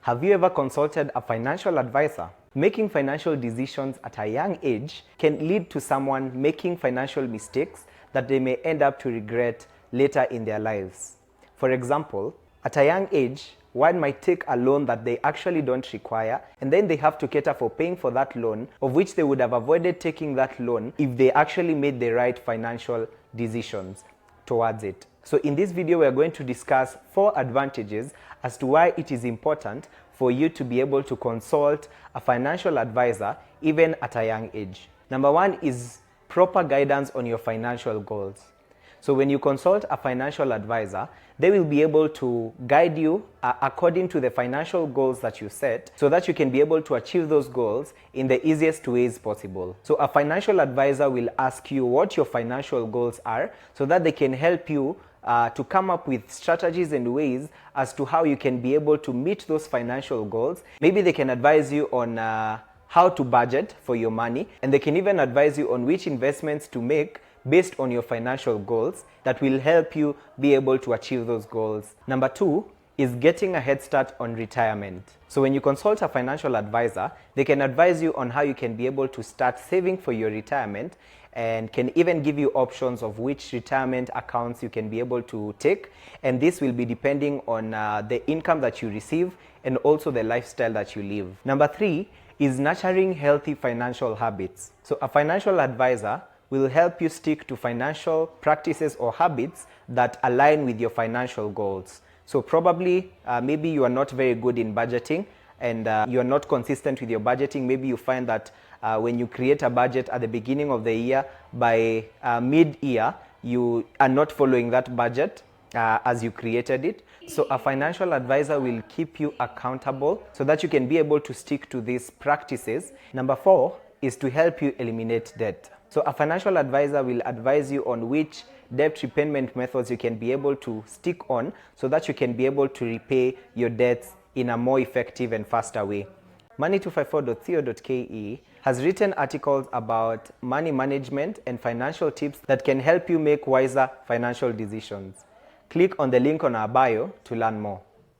Have you ever consulted a financial advisor? Making financial decisions at a young age can lead to someone making financial mistakes that they may end up to regret later in their lives. For example, at a young age, one might take a loan that they actually don't require, and then they have to cater for paying for that loan, of which they would have avoided taking that loan if they actually made the right financial decisions towards it. So in this video, we are going to discuss 4 advantages as to why it is important for you to be able to consult a financial advisor even at a young age. Number 1 is proper guidance on your financial goals. So when you consult a financial advisor, they will be able to guide you according to the financial goals that you set, so that you can be able to achieve those goals in the easiest ways possible. So a financial advisor will ask you what your financial goals are, so that they can help you to come up with strategies and ways as to how you can be able to meet those financial goals. Maybe they can advise you on how to budget for your money, and they can even advise you on which investments to make based on your financial goals that will help you be able to achieve those goals. Number 2 is getting a head start on retirement. So when you consult a financial advisor, they can advise you on how you can be able to start saving for your retirement, and can even give you options of which retirement accounts you can be able to take, and this will be depending on the income that you receive and also the lifestyle that you live. Number 3 is nurturing healthy financial habits. So a financial advisor will help you stick to financial practices or habits that align with your financial goals. So probably maybe you are not very good in budgeting, and you are not consistent with your budgeting. Maybe you find that when you create a budget at the beginning of the year, by mid-year you are not following that budget as you created it. So a financial advisor will keep you accountable so that you can be able to stick to these practices. Number 4 is to help you eliminate debt. So a financial advisor will advise you on which debt repayment methods you can be able to stick on, so that you can be able to repay your debts in a more effective and faster way. Money254.co.ke has written articles about money management and financial tips that can help you make wiser financial decisions. Click on the link on our bio to learn more.